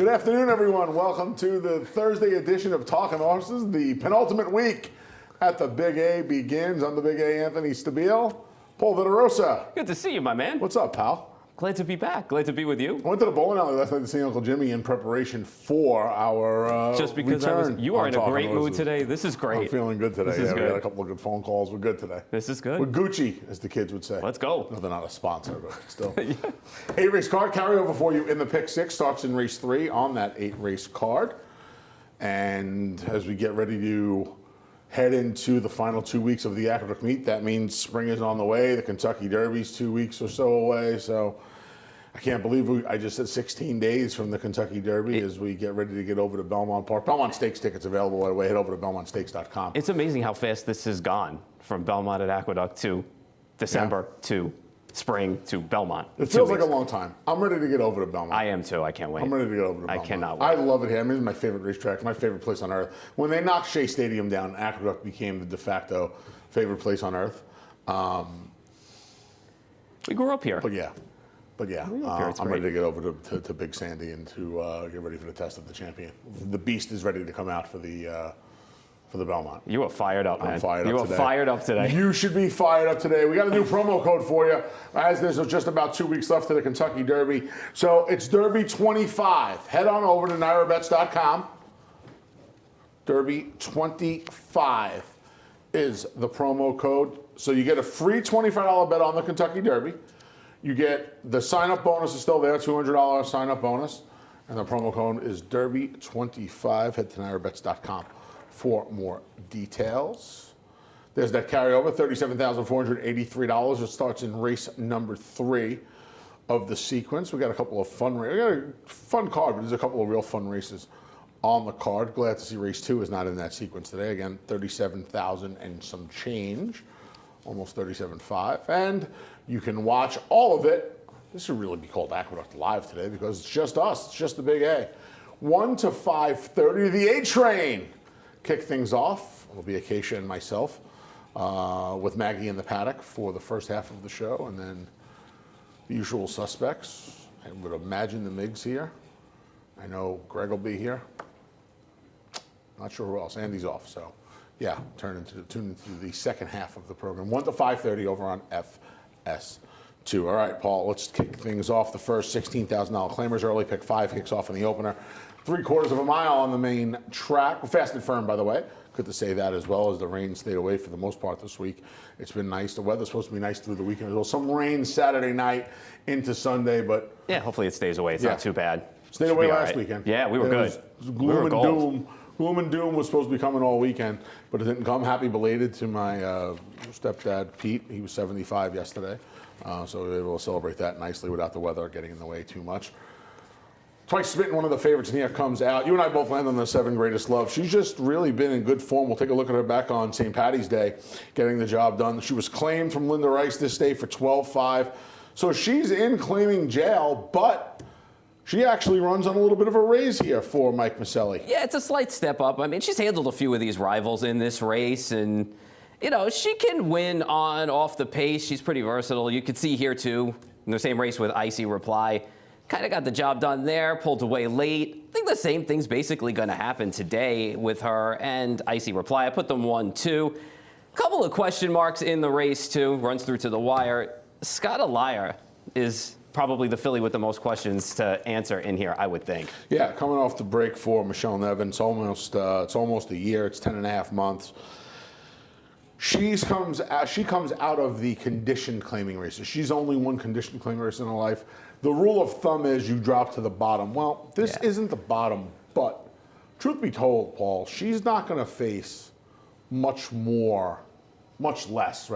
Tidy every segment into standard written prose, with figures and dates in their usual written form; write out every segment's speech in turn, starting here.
Good afternoon, everyone. Welcome to the Thursday edition of Talking Horses. The penultimate week at the Big A begins. I'm the Big A, Anthony Stabile. Paul Vitarosa. Good to see you, my man. What's up, pal? Glad to be back. Glad to be with you. I went to the bowling alley last night to see Uncle Jimmy in preparation for our Just because return you are on in a Talking great mood Horses. today. This is great. I'm feeling good today. This is We good. had a couple of good phone calls. We're good today. This is good. We're Gucci, as the kids would say. Let's go. No, they're not a sponsor, but still. 8-race card carryover for you in the pick six. Starts in race 3 on that 8-race card. And as we get ready to head into the final 2 weeks of the Aqueduct meet, that means spring is on the way. The Kentucky Derby's 2 weeks or so away. So I can't believe I just said 16 days from the Kentucky Derby as we get ready to get over to Belmont Park. Belmont Stakes tickets available right away. Head over to BelmontStakes.com. It's amazing how fast this has gone from Belmont at Aqueduct to December to spring to Belmont. It feels like a long time. I'm ready to get over to Belmont. I am too. I can't wait. I'm ready to get over to I Belmont. cannot wait. I love it here. I mean, it's my favorite racetrack, my favorite place on earth. When they knocked Shea Stadium down, Aqueduct became the de facto favorite place on earth. We grew up here. But yeah, It's I'm great. ready to get over to Big Sandy and to get ready for the test of the champion. The beast is ready to come out for the Belmont. You are fired up, man. I'm fired you up are today. fired up today. You should be fired up today. We got a new promo code for you, as there's just about 2 weeks left to the Kentucky Derby. So it's Derby 25. Head on over to NairaBets.com. Derby 25 is the promo code. So you get a free $25 bet on the Kentucky Derby. You get the sign-up bonus is still there, $200 sign-up bonus. And the promo code is Derby25. Head to NairaBets.com for more details. There's that carryover, $37,483. It starts in race number 3 of the sequence. We got a couple of fun races. We got a fun card, but there's a couple of real fun races on the card. Glad to see race 2 is not in that sequence today. Again, 37,000 and some change, almost 37.5. And you can watch all of it. This should really be called Aqueduct Live today because it's just us. It's just the Big A. 1 to 5:30, the A Train. Kick things off. It'll be Acacia and myself with Maggie in the paddock for the first half of the show, and then the usual suspects. I would imagine the Migs here. I know Greg will be here. Not sure who else. Andy's off, so yeah. Tune into the second half of the program. 1 to 5:30 over on FS2. All right, Paul. Let's kick things off. The first $16,000 claimers early pick 5 kicks off in the opener. 3/4 of a mile on the main track. Fast and firm, by the way. Good to say that as well, as the rain stayed away for the most part this week. It's been nice. The weather's supposed to be nice through the weekend as well. Some rain Saturday night into Sunday, but Yeah, hopefully it stays away. It's not too bad. stayed Should away be all last right. weekend. Yeah, we were It good. was We were gloom and gold. doom. Gloom and doom was supposed to be coming all weekend, but it didn't come. Happy belated to my stepdad, Pete. He was 75 yesterday, so we were able to celebrate that nicely without the weather getting in the way too much. Twice Smitten, one of the favorites, and here comes out. You and I both landed on the 7 Greatest Love. She's just really been in good form. We'll take a look at her back on St. Paddy's Day, getting the job done. She was claimed from Linda Rice this day for 12.5. So she's in claiming jail, but she actually runs on a little bit of a raise here for Mike Maselli. Yeah, it's a slight step up. I mean, she's handled a few of these rivals in this race, and, you know, she can win on off the pace. She's pretty versatile. You could see here, too, in the same race with Icy Reply. Kind of got the job done there, pulled away late. I think the same thing's basically going to happen today with her and Icy Reply. I put them 1-2. Couple of question marks in the race, too. Runs through to the wire. Scott Allier is probably the filly with the most questions to answer in here, I would think. Yeah, coming off the break for Michelle Nevin. It's almost a year. It's 10.5 months. She comes out of the conditioned claiming races. She's only won conditioned claiming race in her life. The rule of thumb is you drop to the bottom. Well, this isn't the bottom, but truth be told, Paul, she's not going to face much less,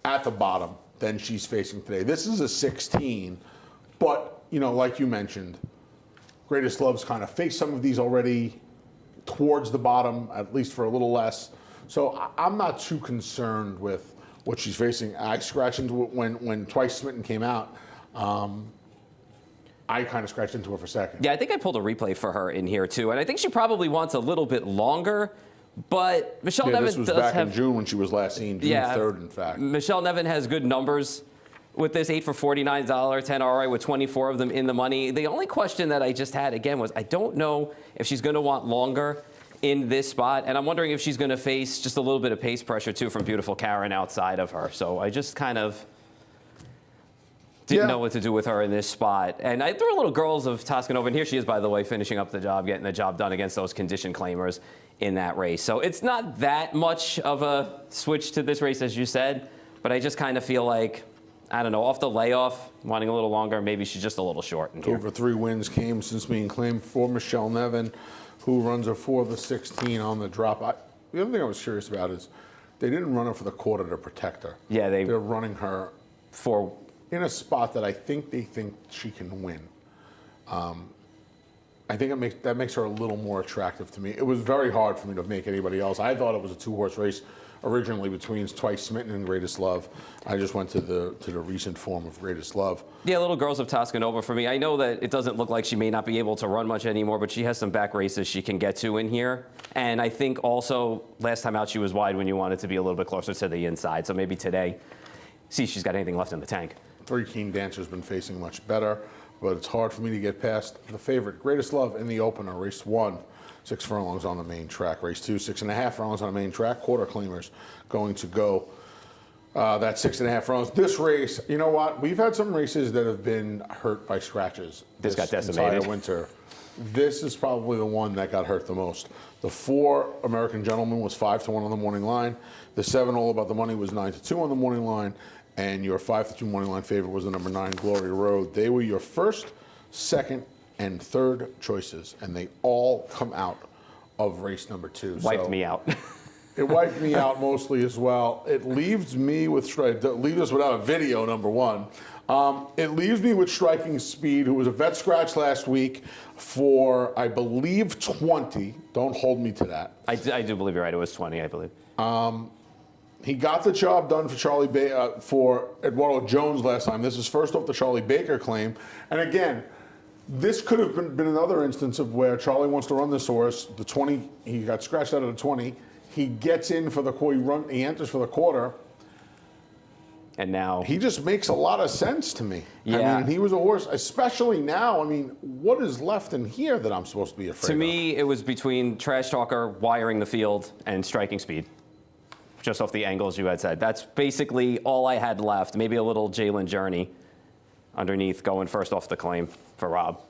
at the bottom than she's facing today. This is a 16, but, you know, like you mentioned, Greatest Love's kind of faced some of these already towards the bottom, at least for a little less. So I'm not too concerned with what she's facing. I scratched into it when Twice Smitten came out. I kind of scratched into it for a second. Yeah, I think I pulled a replay for her in here, too. And I think she probably wants a little bit longer. But Michelle Nevin this was does back have... in June when she was last seen, June 3rd, in fact. Michelle Nevin has good numbers with this 8 for $49, 10 ROI with 24 of them in the money. The only question that I just had, again, was I don't know if she's going to want longer in this spot, and I'm wondering if she's going to face just a little bit of pace pressure, too, from beautiful Karen outside of her. So I just kind of didn't know what to do with her in this spot. And I threw a little Girls of Toscanova, and here she is, by the way, finishing up the job, getting the job done against those condition claimers in that race. So it's not that much of a switch to this race, as you said, but I just kind of feel like, I don't know, off the layoff, wanting a little longer, maybe she's just a little short in here. Over 3 wins came since being claimed for Michelle Nevin, who runs her 4 of the 16 on the drop. The other thing I was curious about is they didn't run her for the quarter to protect her. Yeah, they're running her for in a spot that I think they think she can win. I think that makes her a little more attractive to me. It was very hard for me to make anybody else. I thought it was a 2-horse race originally between Twice Smitten and Greatest Love. I just went to the recent form of Greatest Love. Yeah, Little Girls of Toscanova for me. I know that it doesn't look like she may not be able to run much anymore, but she has some back races she can get to in here. And I think also last time out she was wide when you wanted to be a little bit closer to the inside. So maybe today, see if she's got anything left in the tank. 3 Keen Dancer's been facing much better, but it's hard for me to get past the favorite. Greatest Love in the opener, race 1. 6 furlongs on the main track. Race 2, 6.5 furlongs on the main track. Quarter claimers going to go that 6.5 furlongs. This race, you know what? We've had some races that have been hurt by scratches. This got decimated. Entire winter. This is probably the one that got hurt the most. The 4 American Gentleman was 5-1 on the morning line. The 7 All About the Money was 9-2 on the morning line. And your 5-2 morning line favorite was the number 9 Glory Road. They were your first, second, and third choices, and they all come out of race number 2. Wiped me out. It wiped me out mostly as well. It leaves me with leave us without a video, number 1. It leaves me with Striking Speed, who was a vet scratch last week for, I believe, 20. Don't hold me to that. I do believe you're right. It was 20, I believe. He got the job done for for Eduardo Jones last time. This is first off the Charlie Baker claim. And again, this could have been another instance of where Charlie wants to run this horse. The 20, he got scratched out of the 20. He gets in for the quarter. He enters for the quarter. And now he just makes a lot of sense to me. Yeah. I mean, he was a horse, especially now. I mean, what is left in here that I'm supposed to be afraid of? To me, it was between Trash Talker, wiring the field, and Striking Speed. Just off the angles you had said. That's basically all I had left. Maybe a little Jalen Journey underneath going first off the claim for Rob.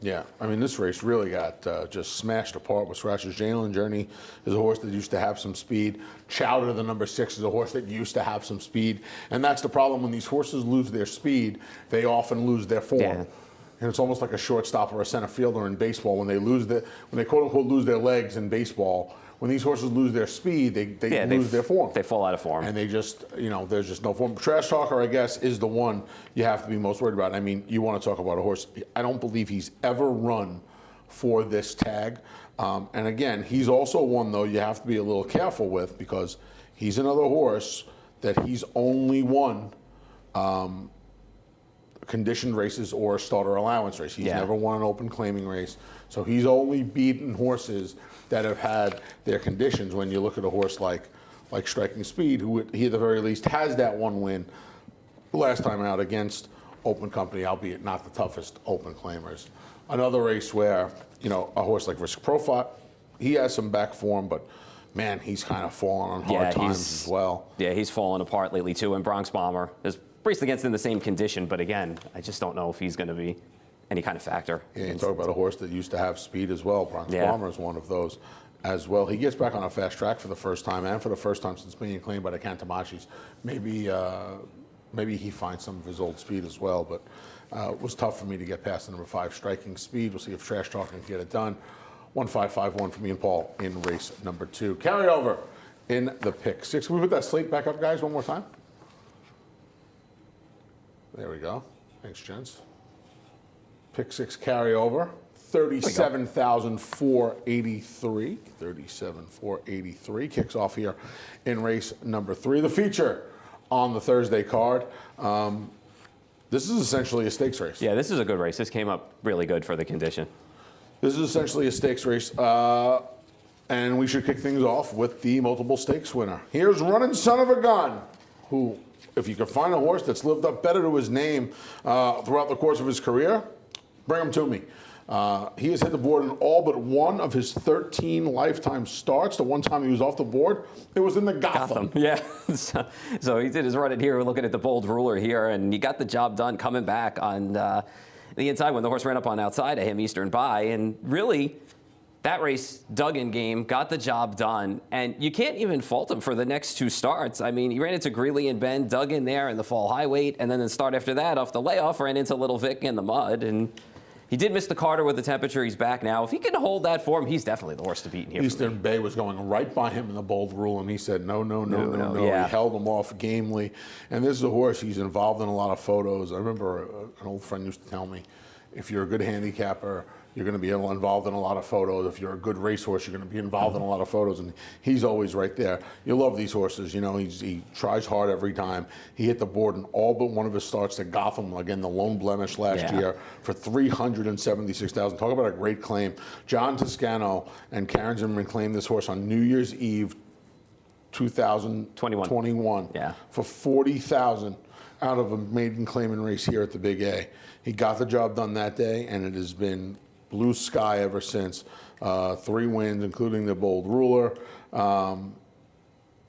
Yeah, I mean, this race really got just smashed apart with scratches. Jalen Journey is a horse that used to have some speed. Chowder, the number 6, is a horse that used to have some speed. And that's the problem. When these horses lose their speed, they often lose their form. Yeah. And it's almost like a shortstop or a center fielder in baseball. When they quote unquote lose their legs in baseball, when these horses lose their speed, they lose their form. They fall out of form. And they just, there's just no form. Trash Talker, I guess, is the one you have to be most worried about. I mean, you want to talk about a horse. I don't believe he's ever run for this tag. And again, he's also one, though, you have to be a little careful with, because he's another horse that he's only won conditioned races or a starter allowance race. He's never won an open claiming race. So he's only beaten horses that have had their conditions. When you look at a horse like Striking Speed, who he at the very least has that one win last time out against Open Company, albeit not the toughest open claimers. Another race where, a horse like Risk Profile, he has some back form, but man, he's kind of fallen on hard times as well. Yeah, he's fallen apart lately too. And Bronx Bomber is raced against in the same condition, but again, I just don't know if he's going to be any kind of factor. Yeah, you talk about a horse that used to have speed as well. Bronx Bomber is one of those as well. He gets back on a fast track for the first time, and for the first time since being claimed by the Cantamachis. Maybe he finds some of his old speed as well, but it was tough for me to get past the number 5 Striking Speed. We'll see if Trash Talk can get it done. 1-5-5-1 for me and Paul in race number 2. Carryover in the pick 6. Can we put that slate back up, guys, one more time? There we go. Thanks, gents. Pick 6 carryover. 37,483. 37,483 kicks off here in race number 3. The feature on the Thursday card. This is essentially a stakes race. Yeah, this is a good race. This came up really good for the condition. This is essentially a stakes race. And we should kick things off with the multiple stakes winner. Here's Running Son of a Gun. who, if you can find a horse that's lived up better to his name throughout the course of his career, bring him to me. He has hit the board in all but one of his 13 lifetime starts. The one time he was off the board, it was in the Gotham. Yeah. So he did his run in here. We're looking at the Bold Ruler here, and he got the job done coming back on the inside when the horse ran up on outside of him, Eastern By. And really, that race, Duggan game, got the job done. And you can't even fault him for the next two starts. I mean, he ran into Greeley and Ben, dug in there in the fall high weight, and then the start after that, off the layoff, ran into Little Vic in the mud. And he did miss the Carter with the temperature. He's back now. If he can hold that form, he's definitely the horse to beat in here. Eastern Bay was going right by him in the Bold Rule, and he said, no. Yeah. He held him off gamely. And this is a horse, he's involved in a lot of photos. I remember an old friend used to tell me, if you're a good handicapper, you're going to be involved in a lot of photos. If you're a good racehorse, you're going to be involved in a lot of photos. And he's always right there. You love these horses. You know, he tries hard every time. He hit the board in all but one of his starts at Gotham, again, the lone blemish last year, for $376,000. Talk about a great claim. John Toscano and Karen Zimmerman claimed this horse on New Year's Eve 2021 for $40,000 out of a maiden claiming race here at the Big A. He got the job done that day, and it has been blue sky ever since. 3 wins, including the Bold Ruler.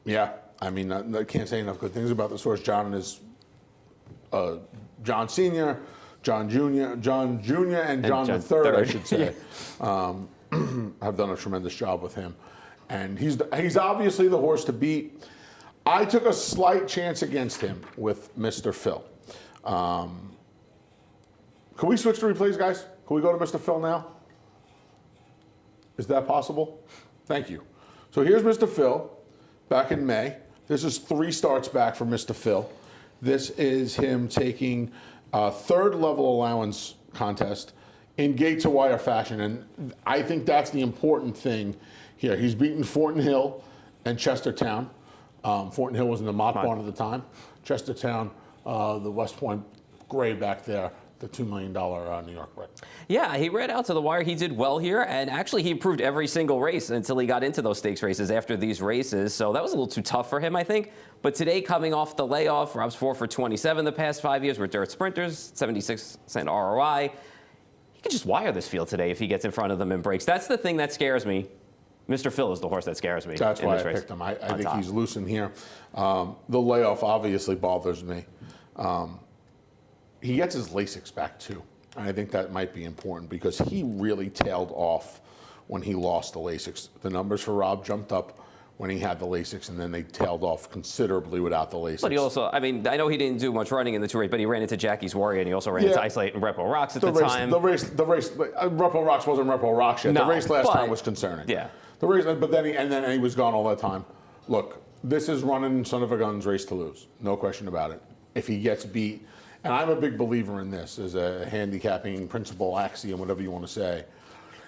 Yeah, I mean, I can't say enough good things about this horse. John and his John Sr., John Jr., and John III, I should say, have done a tremendous job with him. And he's obviously the horse to beat. I took a slight chance against him with Mr. Phil. Can we switch to replays, guys? Can we go to Mr. Phil now? Is that possible? Thank you. So here's Mr. Phil back in May. This is 3 starts back for Mr. Phil. This is him taking a 3rd level allowance contest in gate to wire fashion. And I think that's the important thing here. He's beaten Fortin Hill and Chestertown. Fortin Hill was in the Mott Barn at the time. Chestertown, the West Point Gray back there, the $2 million New York bred. Yeah, he ran out to the wire. He did well here, and actually he improved every single race until he got into those stakes races after these races. So that was a little too tough for him, I think. But today, coming off the layoff, Rob's 4 for 27 the past 5 years with dirt sprinters, 76% ROI. He could just wire this field today if he gets in front of them and breaks. That's the thing that scares me. Mr. Phil is the horse that scares me. That's why I picked him. I think he's loose in here. The layoff obviously bothers me. He gets his Lasix back too. And I think that might be important because he really tailed off when he lost the Lasix. The numbers for Rob jumped up when he had the Lasix, and then they tailed off considerably without the Lasix. But he also, I mean, I know he didn't do much running in the 2 race, but he ran into Jackie's Warrior, and he also ran into Isolate and Repo Rocks at the time. The race, Repo Rocks wasn't Repo Rocks yet. No, the race last time was concerning. Yeah. The race, but then he was gone all that time. Look, this is running Son of a Gun's race to lose. No question about it. If he gets beat, and I'm a big believer in this as a handicapping principle, axiom, whatever you want to say.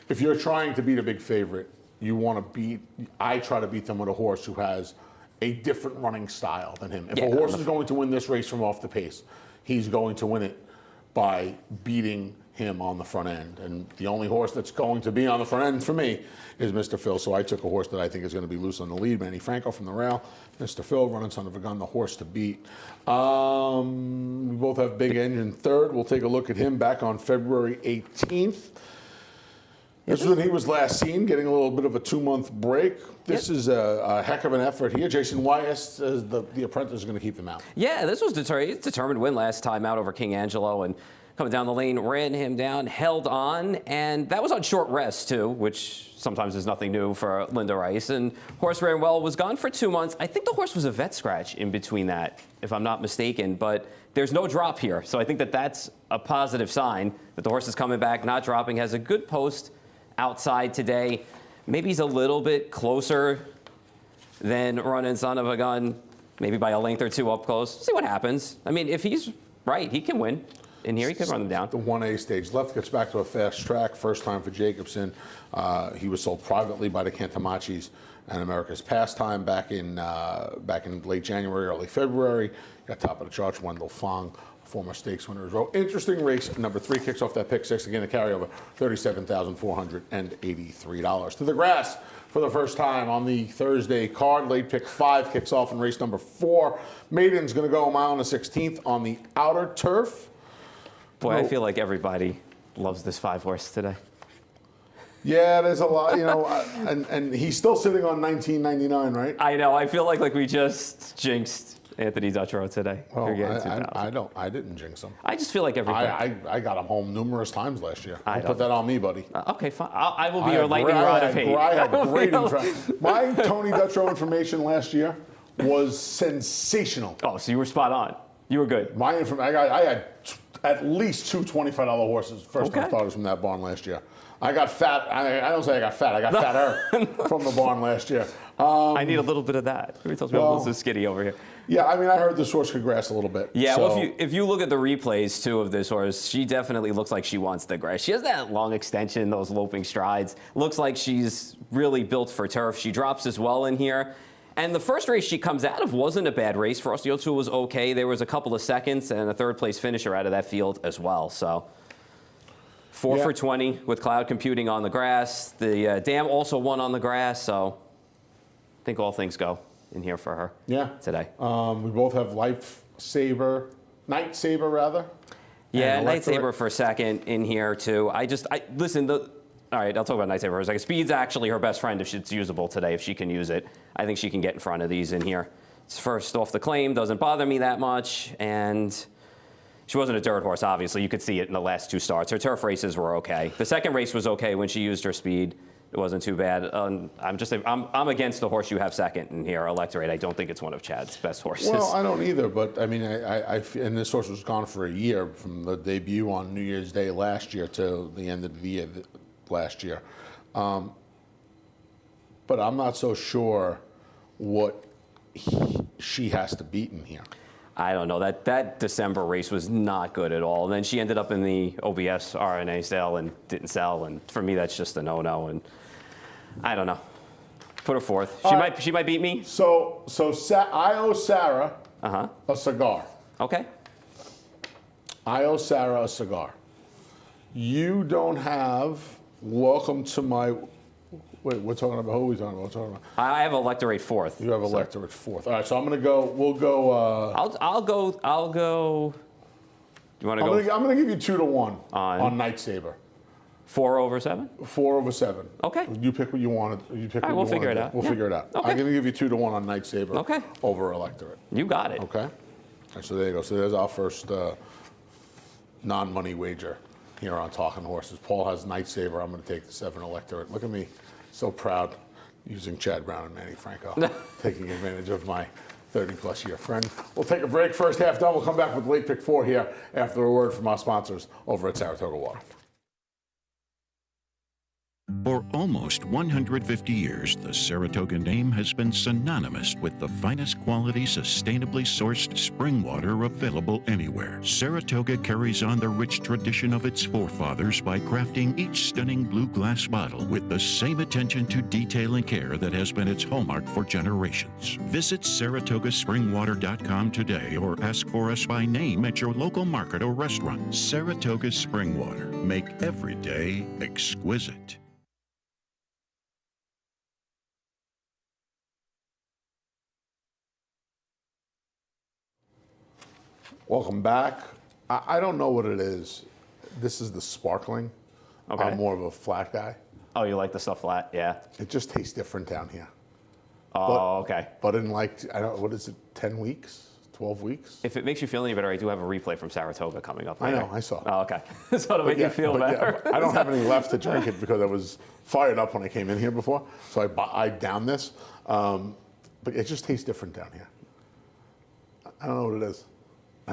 If you're trying to beat a big favorite, I try to beat them with a horse who has a different running style than him. If a horse is going to win this race from off the pace, he's going to win it by beating him on the front end. And the only horse that's going to be on the front end for me is Mr. Phil. So I took a horse that I think is going to be loose on the lead. Manny Franco from the rail. Mr. Phil, running Son of a Gun, the horse to beat. We both have Big Engine third. We'll take a look at him back on February 18th. This is when he was last seen, getting a little bit of a 2-month break. This is a heck of an effort here. Jason Wyas, the apprentice, is going to keep them out. Yeah, this was determined win last time out over King Angelo, and coming down the lane, ran him down, held on, and that was on short rest too, which sometimes is nothing new for Linda Rice. And horse ran well, was gone for 2 months. I think the horse was a vet scratch in between that, if I'm not mistaken, but there's no drop here. So I think that that's a positive sign that the horse is coming back, not dropping, has a good post outside today. Maybe he's a little bit closer than running Son of a Gun, maybe by a length or 2 up close. See what happens. I mean, if he's right, he can win. in here. He could run them down. The 1A stage left gets back to a fast track. First time for Jacobson. He was sold privately by the Cantamachis and America's Pastime back in late January, early February. Got top of the charts, Wendell Fong, former stakes winner as well. Interesting race. Number 3 kicks off that pick 6. Again, a carryover, $37,483. To the grass for the first time on the Thursday card. Late pick 5 kicks off in race number 4. Maiden's going to go a mile and a 16th on the outer turf. Boy, I feel like everybody loves this 5-horse today. Yeah, there's a lot, and he's still sitting on 1999, right? I know. I feel like we just jinxed Anthony Dutrow today. Well, I didn't jinx him. I just feel like everybody. I got him home numerous times last year. I Don't put that on me, buddy. Okay, fine. I will be your lightning rod of hate. I had great My Tony Dutrow information last year was sensational. Oh, so you were spot on. You were good. I had at least 2 $25 horses first time starters from that barn last year. I got fat. I don't say I got fat. I got fatter from the barn last year. I need a little bit of that. Everybody tells me I'm a little skinny over here. Yeah, I mean, I heard this horse could grass a little bit. Yeah, so. well, if you look at the replays, too, of this horse, she definitely looks like she wants the grass. She has that long extension, those loping strides. Looks like she's really built for turf. She drops as well in here. And the first race she comes out of wasn't a bad race. Frosty Oaks was okay. There was a couple of seconds and a third-place finisher out of that field as well. So 4 for 20 with Cloud computing on the grass. The Dam also won on the grass, so I think all things go in here for her today. We both have Night Saber rather. Yeah, Night Saber for second in here too. Listen. All right, I'll talk about Night Saber for a second. Speed's actually her best friend if it's usable today, if she can use it. I think she can get in front of these in here. It's first off the claim, doesn't bother me that much, and she wasn't a dirt horse, obviously. You could see it in the last 2 starts. Her turf races were okay. The second race was okay when she used her speed. It wasn't too bad. I'm against the horse you have second in here, Electorate. I don't think it's one of Chad's best horses. Well, I don't either, but I mean, and this horse was gone for a year from the debut on New Year's Day last year to the end of the year last year. But I'm not so sure what she has to beat in here. I don't know. That December race was not good at all. And then she ended up in the OBS RNA sale and didn't sell. And for me, that's just a no-no. And I don't know. Put her fourth. She might beat me. So I owe Sarah a cigar. Okay. I owe Sarah a cigar. You don't have Welcome to My. Wait, we're talking about who are we talking about? I have Electorate fourth. You have Electorate fourth. All right, so I'm gonna go. We'll go. I'll go. You want to go? I'm gonna give you 2 to 1 on Night Saber. 4 over 7. 4 over 7. Okay. You pick what you wanted. You pick. All right, we'll figure it out. We'll figure it out. Okay. I'm gonna give you 2 to 1 on Night Saber. Okay. Over Electorate. You got it. Okay. All right, so there you go. So there's our first non-money wager here on Talking Horses. Paul has Night Saber. I'm going to take the 7 Electorate. Look at me, so proud, using Chad Brown and Manny Franco, taking advantage of my 30-plus year friend. We'll take a break. First half done. We'll come back with late pick 4 here after a word from our sponsors over at Saratoga Water. For almost 150 years, the Saratoga name has been synonymous with the finest quality, sustainably sourced spring water available anywhere. Saratoga carries on the rich tradition of its forefathers by crafting each stunning blue glass bottle with the same attention to detail and care that has been its hallmark for generations. Visit SaratogaSpringwater.com today or ask for us by name at your local market or restaurant. Saratoga Spring Water. Make every day exquisite. Welcome back. I don't know what it is. This is the sparkling. Okay. I'm more of a flat guy. Oh, you like the stuff flat? Yeah. It just tastes different down here. Oh, okay. But in what is it, 10 weeks, 12 weeks? If it makes you feel any better, I do have a replay from Saratoga coming up later. I know, I saw. Oh, okay. So to make you feel better. I don't have any left to drink it because I was fired up when I came in here before. So I downed this. But it just tastes different down here. I don't know what it is.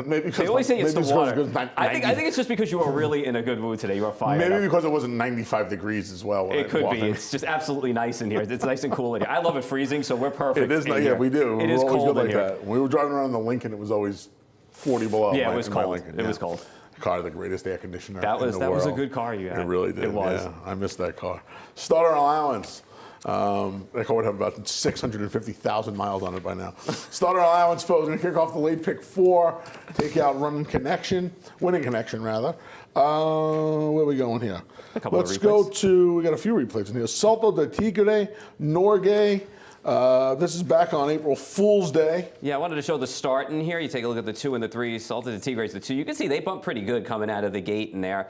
Maybe because they always say it's the water. I think it's just because you are really in a good mood today. You are fired up. Maybe because it wasn't 95 degrees as well. It could be. It's just absolutely nice in here. It's nice and cool in here. I love it freezing, so we're perfect. It is. Yeah, we do. It is cold in here. That. When we were driving around in the Lincoln, it was always 40 below. Yeah, it was cold. It was cold. car had the greatest air conditioner That in was the that world. was a good car you had. It really did. It was. Yeah, I missed that car. Starter allowance. That car would have about 650,000 miles on it by now. Starter allowance, folks. Going to kick off the late pick 4. Take out winning connection rather. Where are we going here? A couple of Let's go replays. to. We got a few replays in here. Salto de Tigre, Norgay. This is back on April Fool's Day. Yeah, I wanted to show the start in here. You take a look at the 2 and the 3. Salted the Tigres, the 2. You can see they bumped pretty good coming out of the gate in there.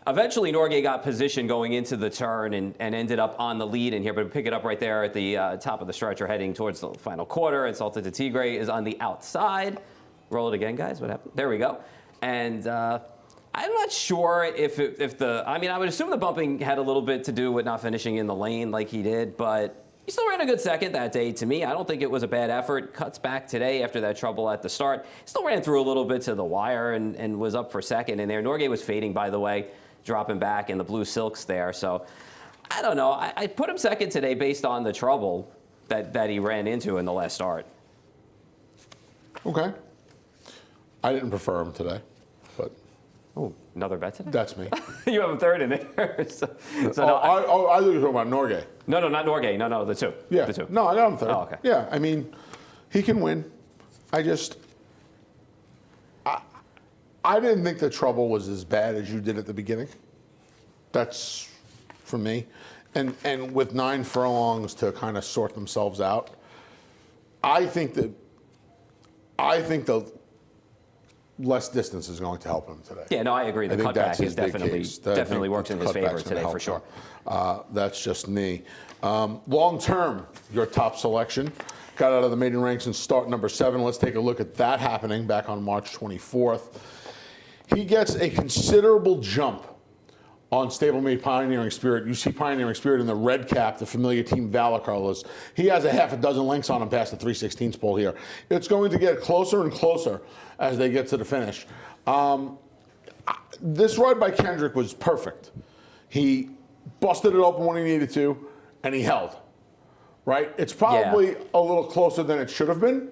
Eventually, Norgay got position going into the turn and ended up on the lead in here, but pick it up right there at the top of the stretcher heading towards the final quarter. And Salted de Tigre is on the outside. Roll it again, guys. What happened? There we go. And I'm not sure if I would assume the bumping had a little bit to do with not finishing in the lane like he did, but he still ran a good second that day to me. I don't think it was a bad effort. Cuts back today after that trouble at the start. Still ran through a little bit to the wire and was up for second in there. Norgay was fading, by the way, dropping back in the blue silks there. So I don't know. I put him second today based on the trouble that he ran into in the last start. Okay. I didn't prefer him today, but Oh, another bet today? that's me. You have him third in there. so I no, thought you were talking about Norgay. no, not Norgay. No, the 2. Yeah. The 2. No, I got him third. Oh, okay. Yeah, I mean, he can win. I didn't think the trouble was as bad as you did at the beginning. That's for me. And with 9 furlongs to kind of sort themselves out, I think the less distance is going to help him today. Yeah, no, I agree. The I think that's cutback his is big definitely case. I think works in his cutback's favor gonna today help for sure. him. That's just me. Long term, your top selection got out of the maiden ranks and start number 7. Let's take a look at that happening back on March 24th. He gets a considerable jump on stablemate Pioneering Spirit. You see Pioneering Spirit in the red cap, the familiar Team Valor colors. He has a half a dozen lengths on him past the 3/16 pole here. It's going to get closer and closer as they get to the finish. This ride by Kendrick was perfect. He busted it open when he needed to, and he held. Right? It's probably a little closer than it should have been.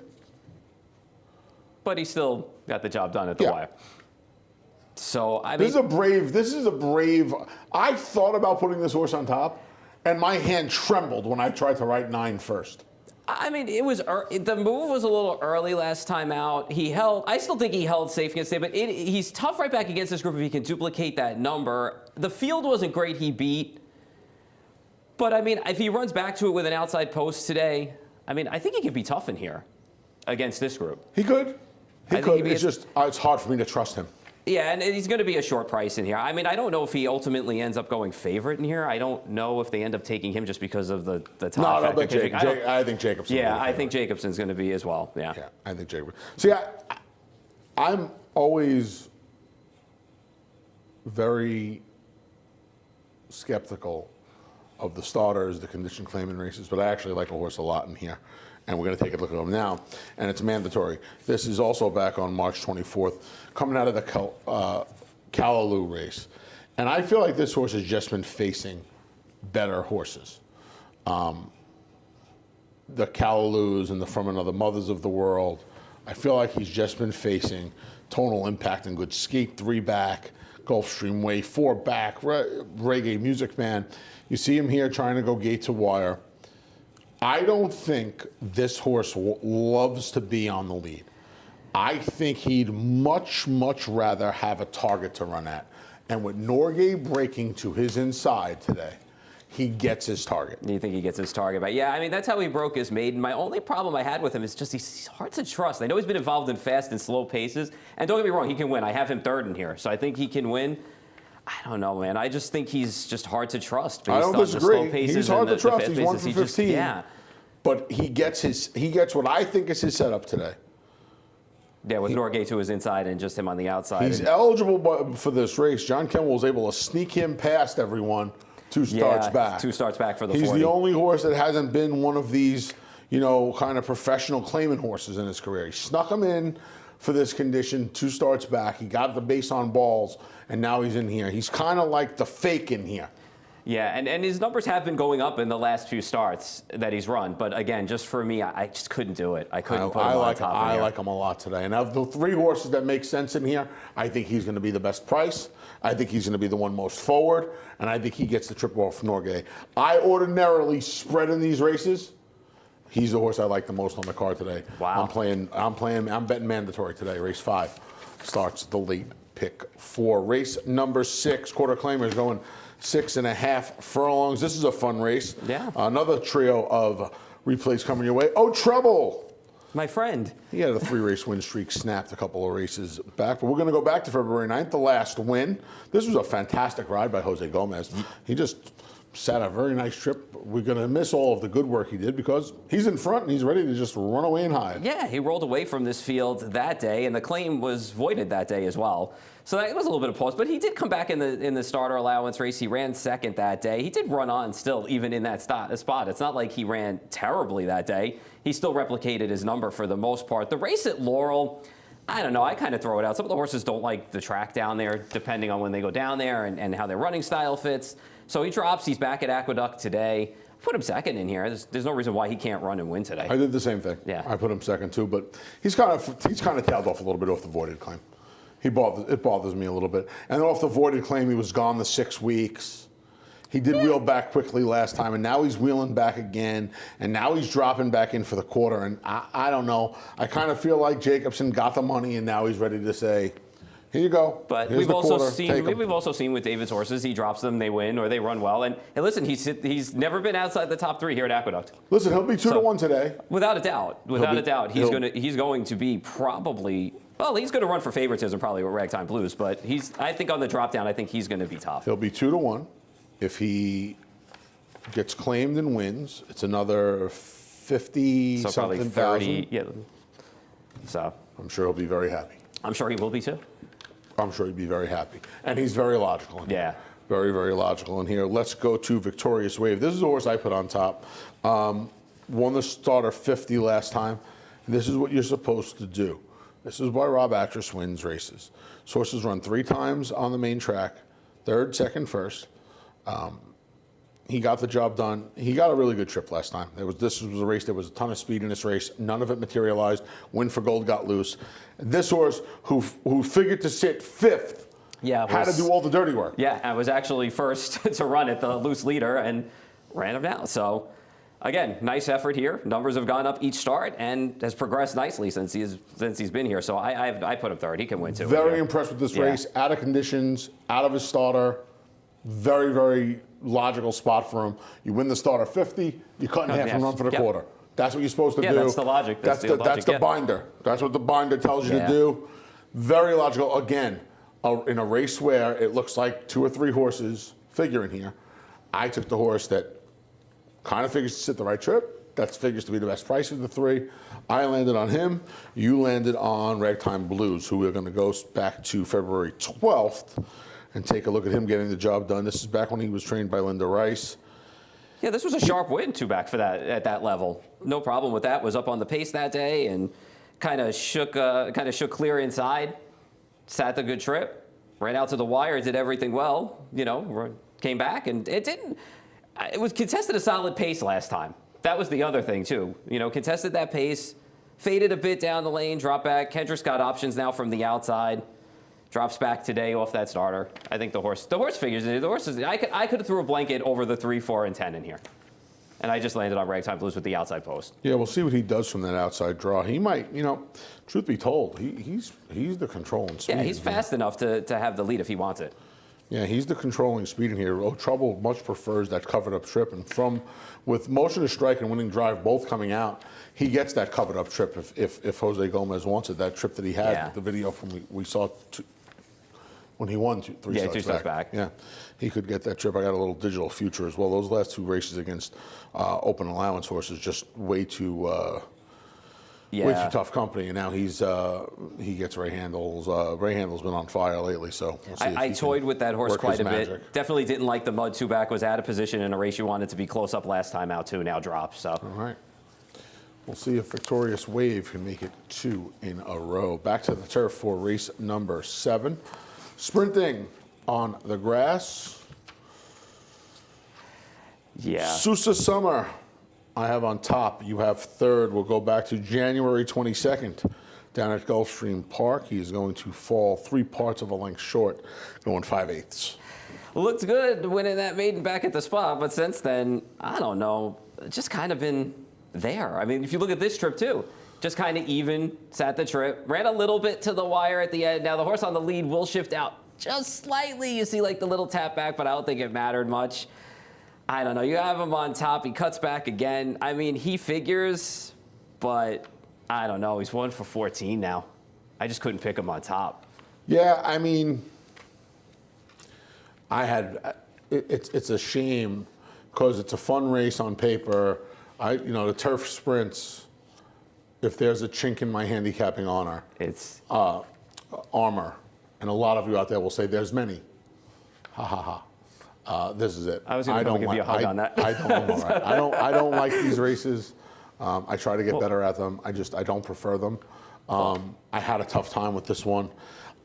But he still got the job done at the Yeah. wire. So, I mean, This is a brave. I thought about putting this horse on top, and my hand trembled when I tried to write 9 first. it was the move was a little early last time out. He held. I still think he held safe against it, but he's tough right back against this group if he can duplicate that number. The field wasn't great. He beat. But, if he runs back to it with an outside post today, I think he could be tough in here against this group. He could. I think he'd be It's just it's hard for me to trust him. Yeah, and he's going to be a short price in here. I don't know if he ultimately ends up going favorite in here. I don't know if they end up taking him just because of the top. No, but I think Jacobson. Yeah, will be I think favored. Jacobson's going to be as well. Yeah. Yeah, I think Jacobson. See, I'm always very skeptical of the starters, the condition claiming races, but I actually like a horse a lot in here. And we're going to take a look at him now, and it's mandatory. This is also back on March 24th, coming out of the Callaloo race. And I feel like this horse has just been facing better horses. The Callaloos and the From Another Mothers of the world. I feel like he's just been facing Tonal Impact and Good Skate 3 back, Gulfstream Way 4 back, Reggae Music Man. You see him here trying to go gate to wire. I don't think this horse loves to be on the lead. I think he'd much, much rather have a target to run at. And with Norgay breaking to his inside today, he gets his target. Do you think he gets his target? But yeah, that's how he broke his maiden. My only problem I had with him is just he's hard to trust. I know he's been involved in fast and slow paces. And don't get me wrong, he can win. I have him third in here. So I think he can win. I don't know, man. I just think he's just hard to trust based I don't on the slow disagree. paces He's hard and to the trust. fast He's 1 paces. for 15. Yeah. But he gets what I think is his setup today. Yeah, with Norgay to his inside and just him on the outside. He's eligible for this race. John Kemmel was able to sneak him past everyone 2 starts back. 2 starts back for the He's 40. the only horse that hasn't been one of these, kind of professional claiming horses in his career. He snuck him in for this condition 2 starts back. He got the base on balls, and now he's in here. He's kind of like the fake in here. Yeah, and his numbers have been going up in the last few starts that he's run. But again, just for me, I just couldn't do it. I couldn't put him on top of I here. like him a lot today. And of the 3 horses that make sense in here, I think he's going to be the best price. I think he's going to be the one most forward. And I think he gets the trip off Norgay. I ordinarily spread in these races. He's the horse I like the most on the card today. Wow. I'm betting mandatory today. Race 5 starts the late pick 4. Race number 6, quarter claimers going 6.5 furlongs. This is a fun race. Yeah. Another trio of replays coming your way. Oh, Trouble! My friend. He had a 3-race win streak snapped a couple of races back, but we're going to go back to February 9th, the last win. This was a fantastic ride by Jose Gomez. He just sat a very nice trip. We're going to miss all of the good work he did because he's in front and he's ready to just run away and hide. Yeah, he rolled away from this field that day, and the claim was voided that day as well. So that was a little bit of pause, but he did come back in the starter allowance race. He ran second that day. He did run on still, even in that spot. It's not like he ran terribly that day. He still replicated his number for the most part. The race at Laurel, I don't know. I kind of throw it out. Some of the horses don't like the track down there, depending on when they go down there and how their running style fits. So he drops. He's back at Aqueduct today. Put him second in here. There's no reason why he can't run and win today. I did the same thing. Yeah. I put him second too, but he's kind of tailed off a little bit off the voided claim. It bothers me a little bit. And then off the voided claim, he was gone the 6 weeks. He did wheel back quickly last time, and now he's wheeling back again, and now he's dropping back in for the quarter. And I don't know. I kind of feel like Jacobson got the money, and now he's ready to say, here you go. But Here's we've the also quarter. Take 'em. we've also seen with David's horses, he drops them, they win, or they run well. And listen, he's never been outside the top 3 here at Aqueduct. Listen, he'll be 2-1 today. Without a doubt, he's going to be probably. Well, he's going to run for favoritism probably with Ragtime Blues, but I think on the drop down, I think he's going to be tough. He'll be 2-1. If he gets claimed and wins, it's another 50 So probably something 30. thousand. Yeah. So I'm sure he'll be very happy. I'm sure he will be too. I'm sure he'd be very happy. And he's very logical in here. Yeah. Very, very logical in here. Let's go to Victorious Wave. This is the horse I put on top. Won the starter 50 last time. This is what you're supposed to do. This is why Rob Actress wins races. This horse has run 3 times on the main track, 3rd, 2nd, 1st. He got the job done. He got a really good trip last time. This was a race. There was a ton of speed in this race. None of it materialized. Win for Gold got loose. This horse, who figured to sit 5th, had to do all the dirty work. Yeah, I was actually first to run at the loose leader and ran him down. So, again, nice effort here. Numbers have gone up each start and has progressed nicely since he's been here. So I put him 3rd. He can win too. Very impressed with this race. Out of conditions, out of his starter. Very, very logical spot for him. You win the starter 50, you cut in half and run for the quarter. That's what you're supposed to do. That's the logic. That's the binder. That's what the binder tells you to do. Very logical. Again, in a race where it looks like 2 or 3 horses figure in here, I took the horse that kind of figures to sit the right trip. That figures to be the best price of the 3. I landed on him. You landed on Ragtime Blues, who we're going to go back to February 12th and take a look at him getting the job done. This is back when he was trained by Linda Rice. Yeah, this was a sharp win, 2 back for that at that level. No problem with that. Was up on the pace that day and kind of shook clear inside. Sat the good trip, ran out to the wire, did everything well. Came back and it was contested a solid pace last time. That was the other thing too. Contested that pace, faded a bit down the lane, dropped back. Kendrick's got options now from the outside. Drops back today off that starter. I think the horse figures it. The horse is. I could have threw a blanket over the 3, 4, and 10 in here, and I just landed on Ragtime Blues with the outside post. Yeah, we'll see what he does from that outside draw. He might, truth be told, he's the controlling speed. Yeah, he's fast enough to have the lead if he wants it. Yeah, he's the controlling speed in here. Oh, Trouble much prefers that covered up trip, and with motion to strike and winning drive both coming out, he gets that covered up trip if Jose Gomez wants it. That trip that he had, the video from we saw. When he won 3 starts back. Yeah, he could get that trip. I got a little digital future as well. Those last 2 races against open allowance horses, just way too tough company. And now he gets Ray Handles. Ray Handle's been on fire lately, so we'll see I toyed with that horse quite a bit. Magic. Definitely didn't like the mud 2 back. Was out of position in a race you wanted to be close up last time out too. Now drops. So. All right. We'll see if Victorious Wave can make it 2 in a row. Back to the turf for race number 7. Sprinting on the grass. Yeah. Sousa Summer, I have on top. You have third. We'll go back to January 22nd down at Gulfstream Park. He is going to fall 3 parts of a length short, going 5/8. Looked good winning that maiden back at the spot, but since then, I don't know, just kind of been there. I mean, if you look at this trip too, just kind of even, sat the trip, ran a little bit to the wire at the end. Now the horse on the lead will shift out just slightly. You see like the little tap back, but I don't think it mattered much. I don't know. You have him on top. He cuts back again. I mean, he figures, but I don't know. He's 1 for 14 now. I just couldn't pick him on top. Yeah, I mean, it's a shame because it's a fun race on paper. The turf sprints, if there's a chink in my handicapping honor, It's armor, and a lot of you out there will say there's many. Ha ha ha. This is it. I was going to give you a hug on that. I don't like these races. I try to get better at them. I don't prefer them. I had a tough time with this one.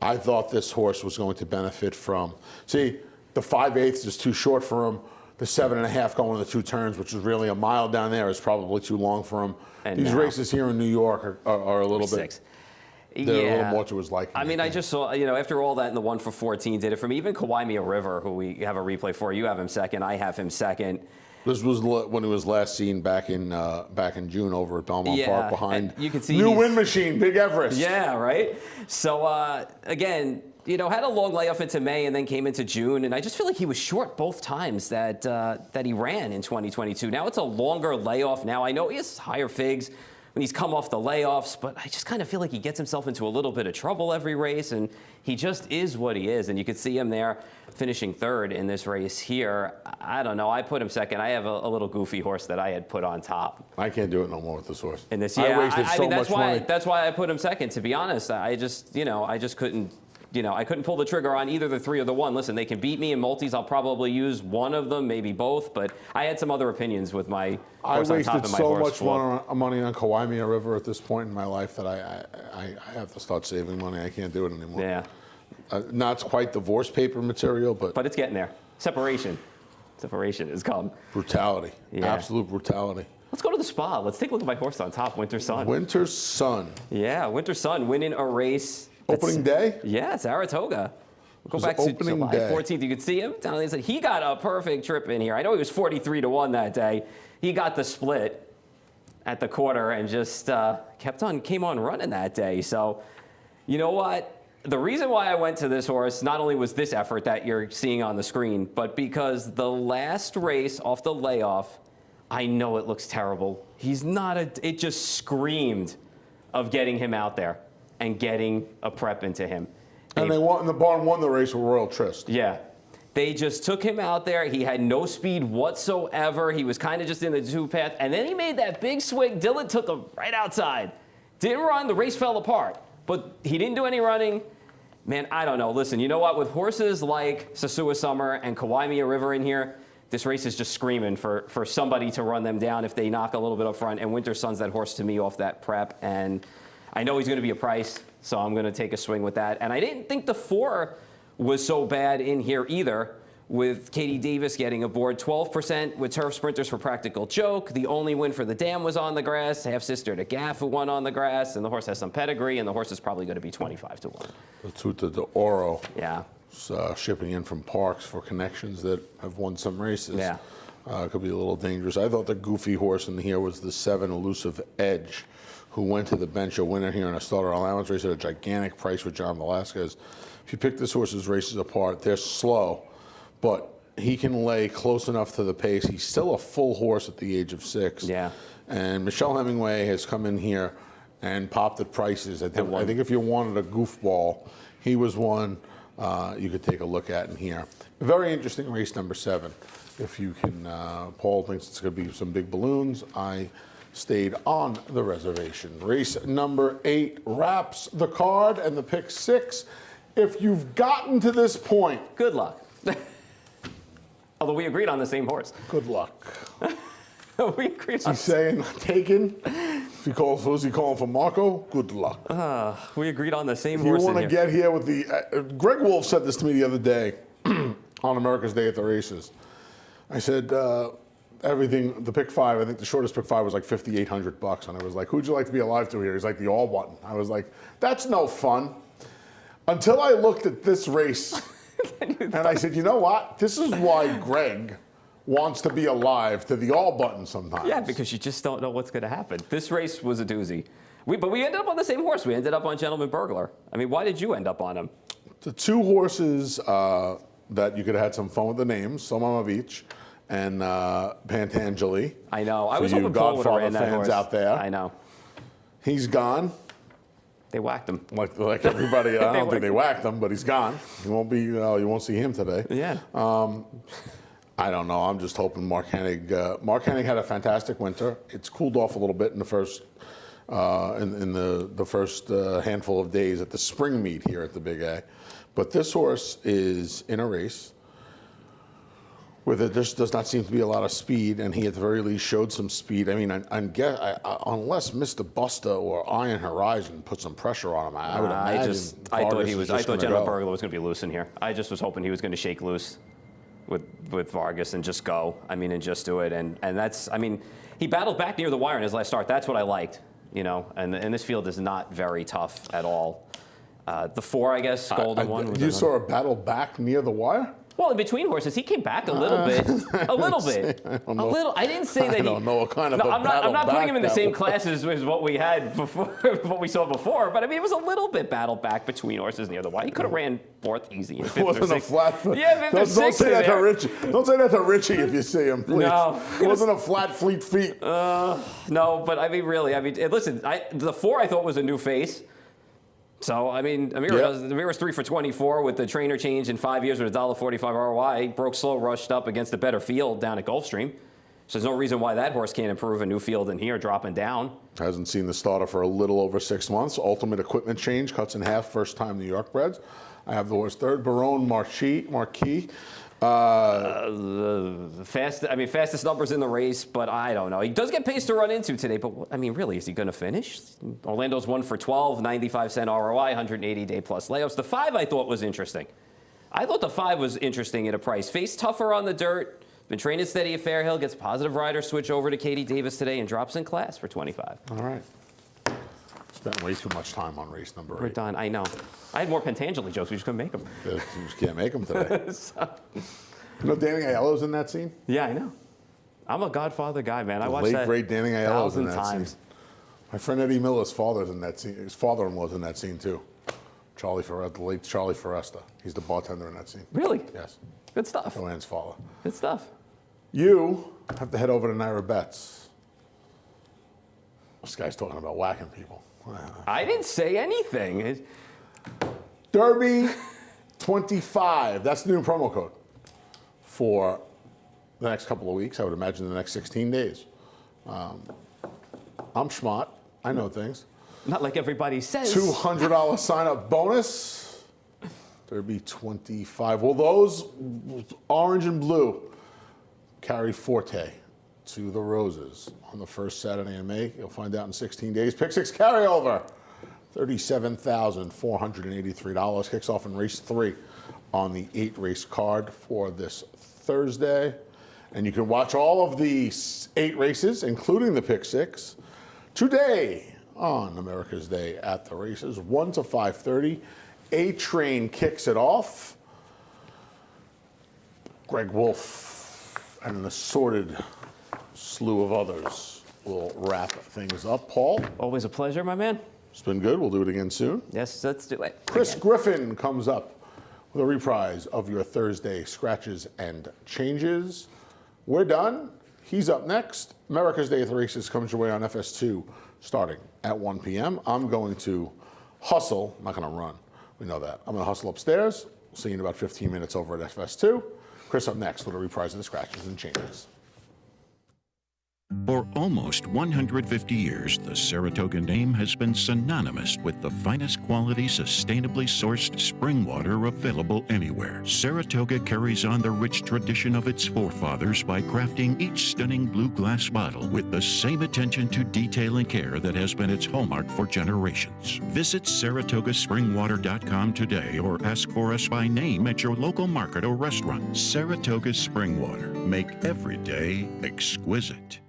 I thought this horse was going to benefit from. See, the 5/8 is too short for him. The 7.5 going to the 2 turns, which is really a mile down there, is probably too long for him. And These now- races here in New York are a little bit. 6. They're a Yeah. little more to his liking. I mean, I just saw, after all that in the 1 for 14 did it for me. Even Kawaimia River, who we have a replay for, you have him second, I have him second. This was when he was last seen back in June over at Belmont Park behind and you can see New he's- Wind Machine, Big Everest. Yeah, right? So, again, had a long layoff into May and then came into June, and I just feel like he was short both times that he ran in 2022. Now it's a longer layoff now. I know he has higher figs when he's come off the layoffs, but I just kind of feel like he gets himself into a little bit of trouble every race, and he just is what he is. And you could see him there finishing third in this race here. I don't know. I put him second. I have a little goofy horse that I had put on top. I can't do it no more with this horse. In this, I yeah, wasted so mean, that's much why money. that's why I put him second. To be honest, I just couldn't. I couldn't pull the trigger on either the 3 or the 1. Listen, they can beat me in multis. I'll probably use one of them, maybe both. But I had some other opinions with my I horse on top wasted and my so horse much flip. money on Kawaimia River at this point in my life that I have to start saving money. I can't do it anymore. Yeah, Not quite divorce paper material, but but it's getting there. Separation has come. brutality. Yeah. Absolute brutality. Let's go to the spa. Let's take a look at my horse on top, Winter Sun. Winter Sun. Yeah, Winter Sun winning a race. Opening day? Yeah, Saratoga. We'll go was back to opening July day. 14th. You can see him down there. He got a perfect trip in here. I know he was 43 to 1 that day. He got the split at the quarter and just came on running that day. So, you know what? The reason why I went to this horse not only was this effort that you're seeing on the screen, but because the last race off the layoff, I know it looks terrible. It just screamed of getting him out there and getting a prep into him. And the barn won the race with Royal Tryst. Yeah. They just took him out there. He had no speed whatsoever. He was kind of just in the 2 path. And then he made that big swing. Dylan took him right outside. Didn't run. The race fell apart. But he didn't do any running. Man, I don't know. Listen, you know what? With horses like Sasua Summer and Kawaimia River in here, this race is just screaming for somebody to run them down if they knock a little bit up front. And Winter Sun's that horse to me off that prep. And I know he's going to be a price, so I'm going to take a swing with that. And I didn't think the 4 was so bad in here either, with Katie Davis getting aboard. 12% with Turf Sprinters for Practical Joke. The only win for the dam was on the grass. Half-sister to Gaff, who won on the grass. And the horse has some pedigree, and the horse is probably going to be 25 to 1. The Tuta de Oro. Yeah. Shipping in from Parks for connections that have won some races. Yeah. Could be a little dangerous. I thought the goofy horse in here was the 7 Elusive Edge, who went to the bench, a winner here in a starter allowance race at a gigantic price with John Velasquez. If you pick this horse's races apart, they're slow, but he can lay close enough to the pace. He's still a full horse at the age of 6. Yeah. And Michelle Hemingway has come in here and popped at prices. I think if you wanted a goofball, he was one you could take a look at in here. A very interesting race, number 7. If you can, Paul thinks it's going to be some big balloons. I stayed on the reservation. Race number 8 wraps the card and the pick 6. If you've gotten to this point, Good luck. Although we agreed on the same horse. good luck. We agreed on He's saying taken. If he calls, who's he calling for Marco? Good luck. we agreed on the same If you horse. want to in here. get here with the, Greg Wolf said this to me the other day on America's Day at the Races. I said, everything, the pick five, I think the shortest pick five was like $5,800. And I was like, who'd you like to be alive to here? He's like, the all button. I was like, that's no fun. Until I looked at this race and I said, you know what? This is why Greg wants to be alive to the all button sometimes. Yeah, because you just don't know what's going to happen. This race was a doozy. But we ended up on the same horse. We ended up on Gentleman Burglar. I mean, why did you end up on him? The two horses that you could have had some fun with the names, some of each, and Pantangeli. I know. I For was you hoping Paul would have Godfather ran that fans horse. out there. I know. He's gone. They whacked him. Like everybody, I don't think whacked they whacked him, but he's gone. He won't be. You won't see him today. Yeah. I don't know. I'm just hoping Mark Hennig. Mark Hennig had a fantastic winter. It's cooled off a little bit in the first in the first handful of days at the spring meet here at the Big A. But this horse is in a race where there just does not seem to be a lot of speed, and he at the very least showed some speed. I mean, unless Mr. Busta or Iron Horizon put some pressure on him, I would imagine. I thought Vargas is just gonna Gentleman go. Burglar was going to be loose in here. I just was hoping he was going to shake loose with Vargas and just go. I mean, and just do it. And that's. I mean, he battled back near the wire in his last start. That's what I liked. You know, and this field is not very tough at all. The 4, I guess, Golden one. Was You saw a battle back near the wire? Well, in between horses, he came back a little bit. A little bit. don't know. A little. I didn't say that I don't know what kind of a I'm battle not putting back him in the that same was. class as what we had before, what we saw before. But I mean, it was a little bit battle back between horses near the wire. He could have ran 4th easy in 5th It or wasn't a 6th. flat foot. Yeah, 5th or Don't 6th say in that to there. Richie. Don't say that to Richie if you see him, please. No. It wasn't a flat, fleet feet. No, but I mean, really, I mean, listen, the 4 I thought was a new face. So, I mean, Amira's 3 for 24 with the trainer change in 5 years with a $1.45 ROI. Broke slow, rushed up against a better field down at Gulfstream. So there's no reason why that horse can't improve a new field in here, dropping down. Hasn't seen the starter for a little over 6 months. Ultimate equipment change, cuts in half, first time New York breds. I have the horse third, Barone Marquis. Fastest numbers in the race, but I don't know. He does get pace to run into today, but I mean, really, is he going to finish? Orlando's 1 for 12, 95-cent ROI, 180-day plus layups. The 5 I thought was interesting. I thought the 5 was interesting at a price. Faced tougher on the dirt, been training steady at Fairhill, gets positive rider switch over to Katie Davis today, and drops in class for 25. All right. Spent way too much time on race number 8. We're done. I know. I had more Pantangeli jokes. We just couldn't make them. You just can't make them today. You know Danny Aiello's in that scene? Yeah, I know. I'm a Godfather guy, man. I watched Late, that great Danny Aiello's in 1,000 that times. scene. My friend Eddie Miller's father's in that scene. His father-in-law's in that scene, too. The late Charlie Foresta. He's the bartender in that scene. Really? Yes. Good stuff. Joanne's father. Good stuff. You have to head over to Naira Bets. This guy's talking about whacking people. I didn't say anything. Derby 25. That's the new promo code for the next couple of weeks. I would imagine the next 16 days. I'm smart. I know things. Not like everybody says. $200 sign-up bonus. Derby 25. Well, those orange and blue carry Forte to the Roses on the first Saturday in May. You'll find out in 16 days. Pick 6 carryover. $37,483. Kicks off in race 3 on the 8-race card for this Thursday. And you can watch all of the 8 races, including the pick 6, today on America's Day at the races, 1 to 5:30. A-Train kicks it off. Greg Wolf and an assorted slew of others will wrap things up. Paul, Always a pleasure, my man. it's been good. We'll do it again soon. Yes, let's do it. Chris Again. Griffin comes up with a reprise of your Thursday scratches and changes. We're done. He's up next. America's Day at the Races comes your way on FS2 starting at 1 p.m. I'm going to hustle. I'm not going to run. We know that. I'm going to hustle upstairs. See you in about 15 minutes over at FS2. Chris up next with a reprise of the scratches and changes. For almost 150 years, the Saratoga name has been synonymous with the finest quality, sustainably sourced spring water available anywhere. Saratoga carries on the rich tradition of its forefathers by crafting each stunning blue glass bottle with the same attention to detail and care that has been its hallmark for generations. Visit SaratogaSpringwater.com today or ask for us by name at your local market or restaurant. Saratoga Spring Water. Make every day exquisite.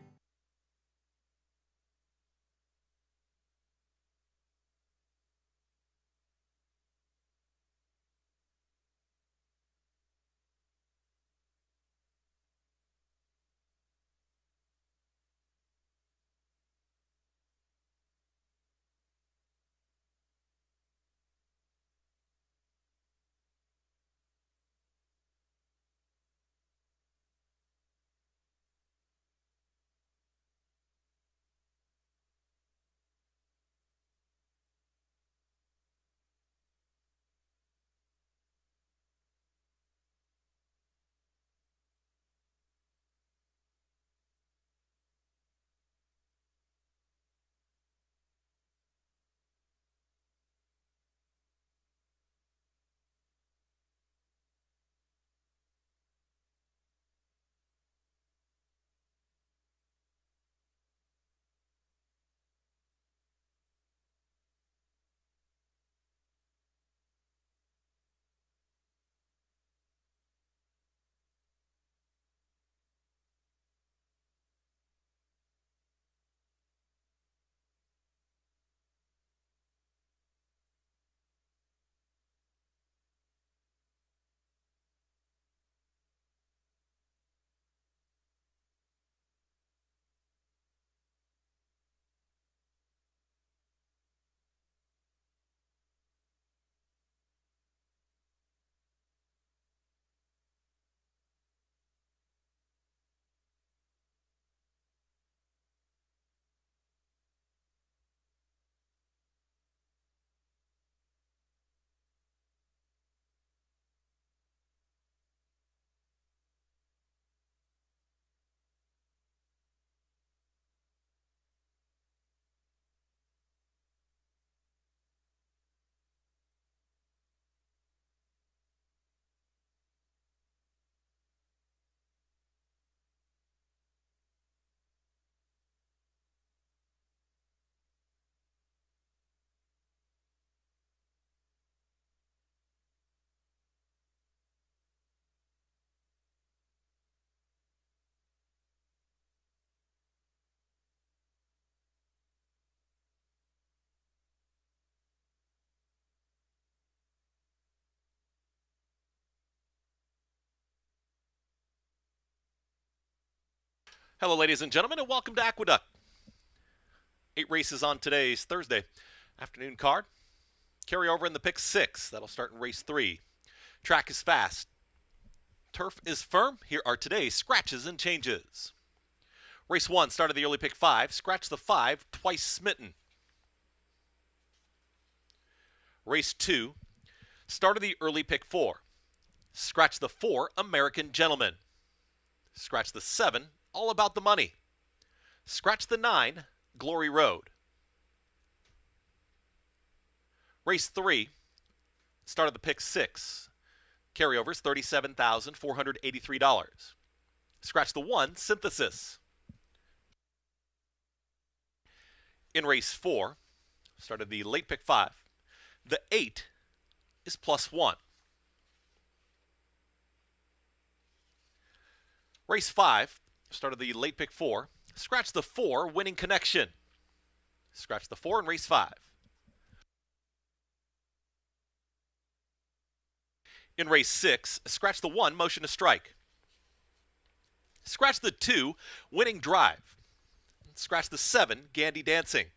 Hello, ladies and gentlemen, and welcome to Aqueduct. 8 races on today's Thursday afternoon card. Carry over in the pick 6. That'll start in race 3. Track is fast. Turf is firm. Here are today's scratches and changes. Race 1, start of the early pick 5. Scratch the 5, Twice Smitten. Race 2, start of the early pick 4. Scratch the 4, American Gentleman. Scratch the 7, All About the Money. Scratch the 9, Glory Road. Race 3, start of the pick 6. Carryovers, $37,483. Scratch the 1, Synthesis. In race 4, start of the late pick 5. The 8 is +1. Race 5, start of the late pick 4. Scratch the 4, Winning Connection. Scratch the 4 in race 5. In race 6, scratch the 1, Motion to Strike. Scratch the 2, Winning Drive. Scratch the 7, Gandy Dancing.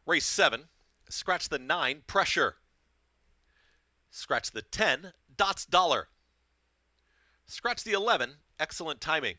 Race 7, scratch the 9, Pressure. Scratch the 10, Dots Dollar. Scratch the 11, Excellent Timing.